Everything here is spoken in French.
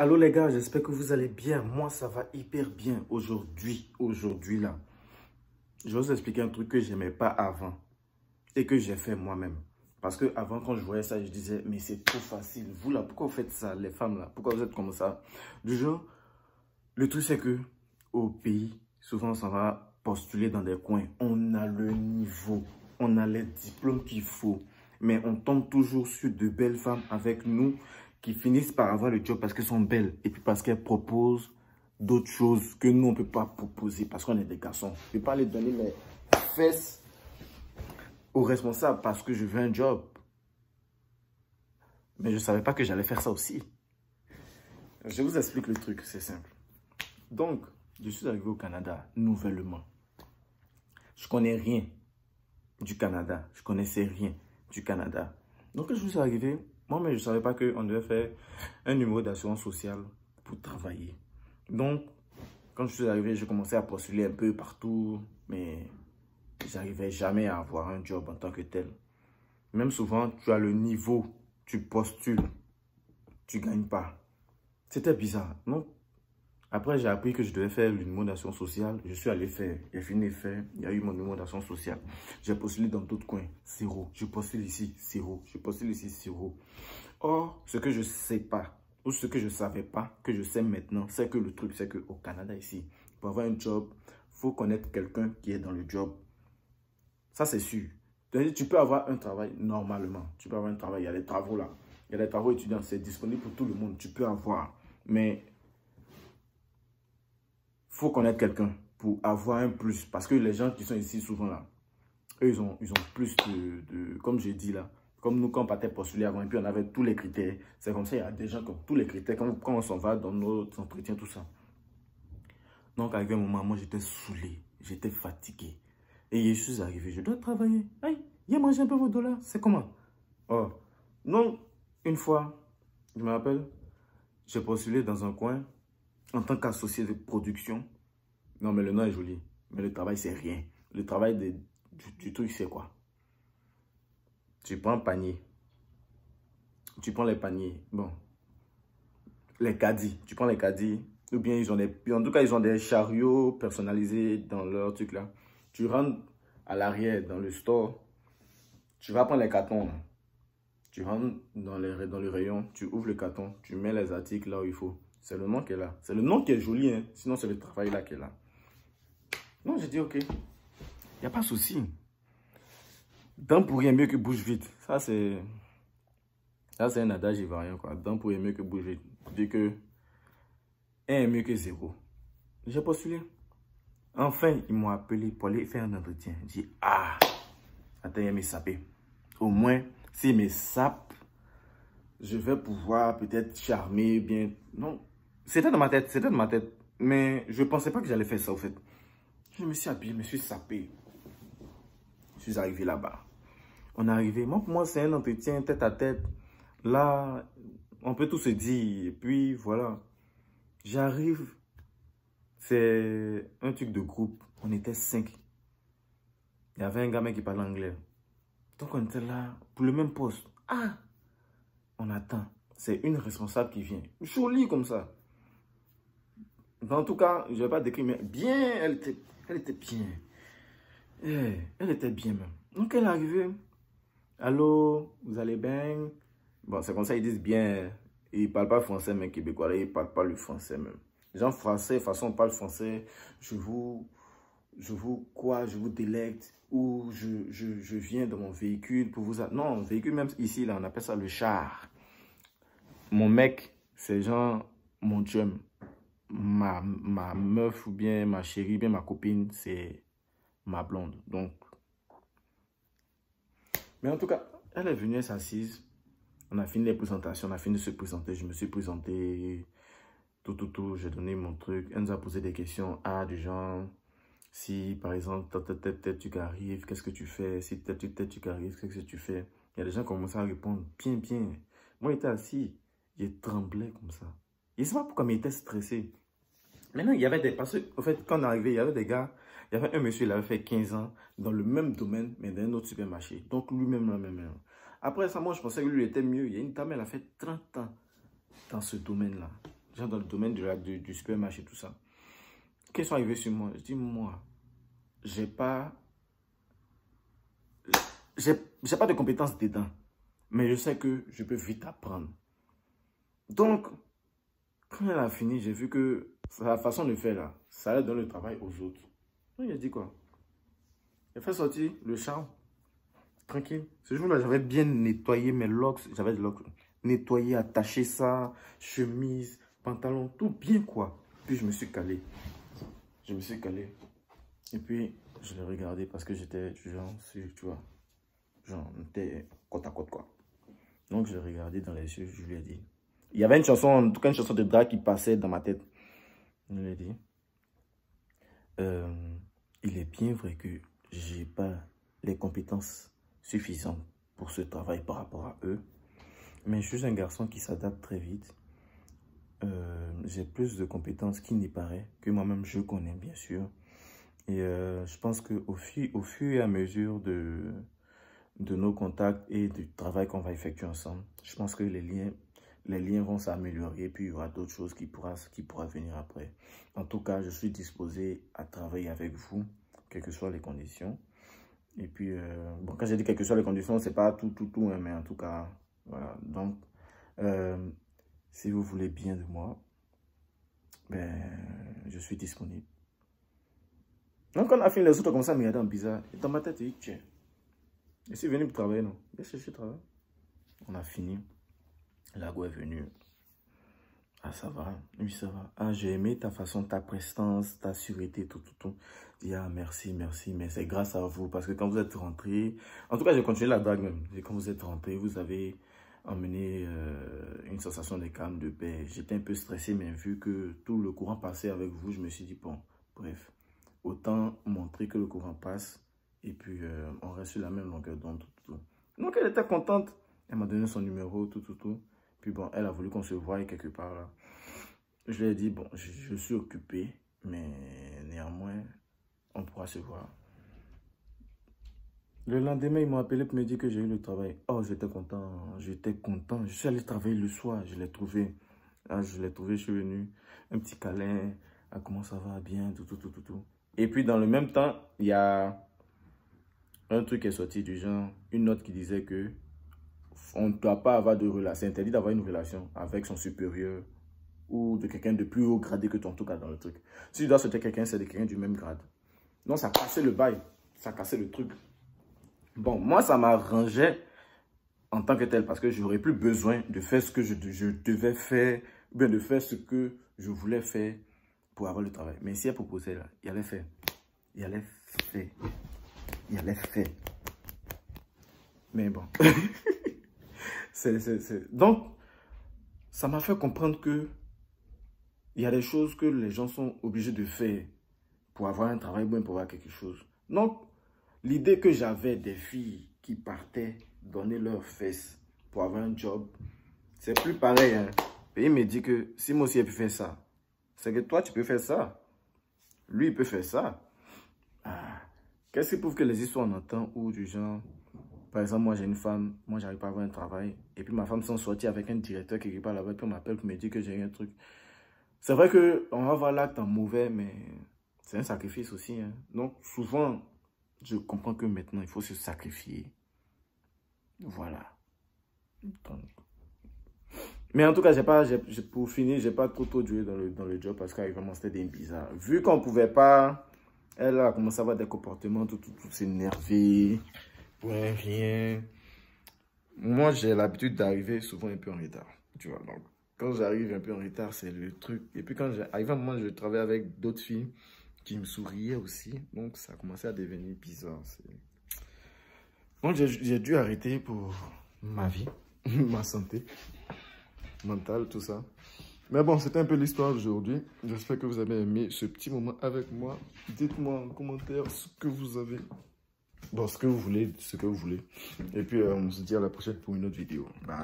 Allô les gars, j'espère que vous allez bien. Moi, ça va hyper bien aujourd'hui là. Je vais vous expliquer un truc que je n'aimais pas avant et que j'ai fait moi-même. Parce que avant, quand je voyais ça, je disais, mais c'est trop facile. Vous là, pourquoi vous faites ça, les femmes là? Pourquoi vous êtes comme ça? Du genre, le truc c'est que au pays, souvent, ça va postuler dans des coins. On a le niveau, on a les diplômes qu'il faut. Mais on tombe toujours sur de belles femmes avec nous qui finissent par avoir le job parce qu'elles sont belles et puis parce qu'elles proposent d'autres choses que nous, on ne peut pas proposer parce qu'on est des garçons. Je ne peux pas aller donner mes fesses aux responsables parce que je veux un job. Mais je ne savais pas que j'allais faire ça aussi. Je vous explique le truc, c'est simple. Donc, je suis arrivé au Canada nouvellement. Je ne connais rien du Canada. Je ne connaissais rien du Canada. Donc, quand je suis arrivé, moi, mais je ne savais pas qu'on devait faire un numéro d'assurance sociale pour travailler. Donc, quand je suis arrivé, j'ai commencé à postuler un peu partout, mais j'arrivais jamais à avoir un job en tant que tel. Même souvent, tu as le niveau, tu postules, tu ne gagnes pas. C'était bizarre, non? Après, j'ai appris que je devais faire le numéro d'assurance sociale. Je suis allé faire, j'ai fini de faire, il y a eu mon numéro d'assurance sociale. J'ai postulé dans d'autres coins, zéro. Je postule ici, zéro. Je postule ici, zéro. Or, ce que je ne sais pas, ou ce que je ne savais pas, que je sais maintenant, c'est que le truc, c'est qu'au Canada ici, pour avoir un job, il faut connaître quelqu'un qui est dans le job. Ça, c'est sûr. Tu peux avoir un travail normalement. Tu peux avoir un travail, il y a des travaux là. Il y a des travaux étudiants, c'est disponible pour tout le monde. Tu peux avoir, mais il faut connaître quelqu'un pour avoir un plus. Parce que les gens qui sont ici souvent là, eux, ils ont plus comme j'ai dit là, comme nous, quand on partait postuler avant, et puis on avait tous les critères. C'est comme ça, il y a des gens qui ont tous les critères, quand on s'en va dans nos entretiens, tout ça. Donc, arrivé un moment, moi, j'étais saoulé, j'étais fatigué. Et je suis arrivé, je dois travailler. Aïe, viens manger un peu vos dollars. C'est comment? Oh, non, une fois, je me rappelle, j'ai postulé dans un coin en tant qu'associé de production. Non, mais le nom est joli. Mais le travail, c'est rien. Le travail du truc, c'est quoi? Tu prends un panier. Tu prends les paniers. Bon. Les caddies. Tu prends les caddies. Ou bien ils ont des... En tout cas, ils ont des chariots personnalisés dans leur truc là. Tu rentres à l'arrière dans le store. Tu vas prendre les cartons. Tu rentres dans le rayon. Tu ouvres le carton. Tu mets les articles là où il faut. C'est le nom qui est là. C'est le nom qui est joli. Hein. Sinon, c'est le travail là qui est là. Non, j'ai dit ok. Il n'y a pas de souci. Dents pour rien mieux que bouche vide. Ça, c'est un adage ivoirien, quoi. Dents pour rien mieux que bouche vide. Dit que 1 est mieux que 0. J'ai postulé. Enfin, ils m'ont appelé pour aller faire un entretien. J'ai dit, ah, attends, il me sapé. Au moins, s'il me sape, je vais pouvoir peut-être charmer bien. Non, c'était dans ma tête, c'était dans ma tête. Mais je ne pensais pas que j'allais faire ça, au fait. Je me suis habillé, je me suis sapé. Je suis arrivé là-bas. On est arrivé. Moi, pour moi, c'est un entretien tête à tête. Là, on peut tout se dire. Et puis, voilà. J'arrive. C'est un truc de groupe. On était 5. Il y avait un gamin qui parlait anglais. Donc, on était là pour le même poste. Ah! On attend. C'est une responsable qui vient. Jolie comme ça. En tout cas, je ne vais pas décrire, mais bien, elle était bien. Elle était bien même. Donc, elle est arrivée. Allô, vous allez bien? Bon, c'est comme ça, ils disent bien. Ils ne parlent pas français, mais québécois. Ils ne parlent pas le français même. Les gens français, de toute façon, on parle français. Je vous délecte. Ou je viens de mon véhicule pour vous... Non, véhicule même ici, là, on appelle ça le char. Mon mec, c'est genre mon chum. Ma meuf ou bien ma chérie, bien ma copine, c'est ma blonde. Donc, mais en tout cas, elle est venue, elle s'assise. On a fini les présentations, on a fini de se présenter. Je me suis présenté, tout. J'ai donné mon truc. Elle nous a posé des questions. Ah, du genre, si par exemple, tête, tu arrives, qu'est-ce que tu fais? Si tête, tu arrives, qu'est-ce que tu fais? Il y a des gens qui commencent à répondre bien. Moi, j'étais assis, j'ai tremblé comme ça. Je ne sais pas pourquoi, mais j'étais stressé. Maintenant, il y avait des... Parce qu'en fait, quand on est arrivé, il y avait des gars... Il y avait un monsieur, il avait fait 15 ans dans le même domaine, mais dans un autre supermarché. Donc, lui-même, même. Après ça, moi, je pensais que lui, il était mieux. Il y a une dame, elle a fait 30 ans dans ce domaine-là. gens dans le domaine du supermarché, tout ça. Qu'ils sont arrivés sur moi, je dis, moi, j'ai pas de compétences dedans, mais je sais que je peux vite apprendre. Donc, quand elle a fini, j'ai vu que la façon de faire là, ça allait donner le travail aux autres. Donc, il a dit quoi? Il a fait sortir le charme. Tranquille. Ce jour-là, j'avais bien nettoyé mes locks. J'avais des locks. Nettoyé, attaché ça, chemise, pantalon, tout bien quoi. Puis je me suis calé. Je me suis calé. Et puis, je l'ai regardé parce que j'étais genre, tu vois, genre, on était côte à côte quoi. Donc, je l'ai regardé dans les yeux, je lui ai dit. Il y avait une chanson, en tout cas une chanson de drag qui passait dans ma tête. Je lui ai dit, il est bien vrai que j'ai pas les compétences suffisantes pour ce travail par rapport à eux. Mais je suis un garçon qui s'adapte très vite. J'ai plus de compétences qu'il n'y paraît, que moi-même je connais bien sûr. Et je pense qu'au fur et à mesure de nos contacts et du travail qu'on va effectuer ensemble, je pense que les liens vont s'améliorer et puis il y aura d'autres choses qui pourra venir après. En tout cas, je suis disposé à travailler avec vous, quelles que soient les conditions. Et puis, bon, quand j'ai dit quelles que soient les conditions, c'est pas tout, hein, mais en tout cas, voilà. Donc, si vous voulez bien de moi, ben, je suis disponible. Donc, quand on a fini, les autres ont commencé à me regarder en bizarre. Et dans ma tête, je dis, tiens, je suis venu pour travailler, non? Bien sûr, je travaille. On a fini. La go est venue. Ah, ça va. Oui, ça va. Ah, j'ai aimé ta façon, ta prestance, ta sûreté, tout. Je dis, ah, merci, mais c'est grâce à vous. Parce que quand vous êtes rentré, en tout cas, j'ai continué la drague même. Et quand vous êtes rentré, vous avez emmené une sensation de calme, de paix. J'étais un peu stressé, mais vu que tout le courant passait avec vous, je me suis dit, bon, bref, autant montrer que le courant passe. Et puis, on reste sur la même longueur d'onde, tout. Donc, elle était contente. Elle m'a donné son numéro, tout. Puis bon, elle a voulu qu'on se voie quelque part là. Je lui ai dit, bon, je suis occupé, mais néanmoins, on pourra se voir. Le lendemain, ils m'ont appelé pour me dire que j'ai eu le travail. Oh, j'étais content. Je suis allé travailler le soir, je l'ai trouvé. Ah, je l'ai trouvé, je suis venu. Un petit câlin. Ah, comment ça va? Bien, tout. Et puis, dans le même temps, il y a un truc qui est sorti du genre, une note qui disait que on ne doit pas avoir de relation. C'est interdit d'avoir une relation avec son supérieur ou de quelqu'un de plus haut gradé que toi, en tout cas dans le truc. Si tu dois sortir quelqu'un, c'est de quelqu'un du même grade. Donc, ça cassait le bail. Ça cassait le truc. Bon, moi, ça m'arrangeait en tant que tel parce que j'aurais plus besoin de faire ce que je devais faire ou bien de faire ce que je voulais faire pour avoir le travail. Mais si elle proposait là, il allait faire. Mais bon. Donc, ça m'a fait comprendre que il y a des choses que les gens sont obligés de faire pour avoir un travail bon, pour avoir quelque chose. Donc, l'idée que j'avais des filles qui partaient donner leurs fesses pour avoir un job, c'est plus pareil. Hein. Et il me dit que si moi aussi, elle peut faire ça, c'est que toi, tu peux faire ça. Lui, il peut faire ça. Ah. Qu'est-ce qui prouve que les histoires on entend ou du genre... Par exemple, moi j'ai une femme, moi j'arrive pas à avoir un travail. Et puis ma femme s'en sortit avec un directeur qui part là-bas, puis on m'appelle pour me dire que j'ai eu un truc. C'est vrai qu'on va voir l'acte en mauvais, mais c'est un sacrifice aussi. Hein. Donc souvent, je comprends que maintenant il faut se sacrifier. Voilà. Donc. Mais en tout cas, pour finir, j'ai pas trop duré dans le job parce qu'elle vraiment c'était des bizarres. Vu qu'on pouvait pas, elle a commencé à avoir des comportements, tout s'énerver. Pour rien. Moi, j'ai l'habitude d'arriver souvent un peu en retard. Tu vois, donc, quand j'arrive un peu en retard, c'est le truc. Et puis, quand j'arrive à un moment, je travaille avec d'autres filles qui me souriaient aussi. Donc, ça a commencé à devenir bizarre. Donc, j'ai dû arrêter pour ma vie, ma santé mentale, tout ça. Mais bon, c'était un peu l'histoire d'aujourd'hui. J'espère que vous avez aimé ce petit moment avec moi. Dites-moi en commentaire ce que vous avez. Bon, ce que vous voulez. Et puis, on se dit à la prochaine pour une autre vidéo. Bye.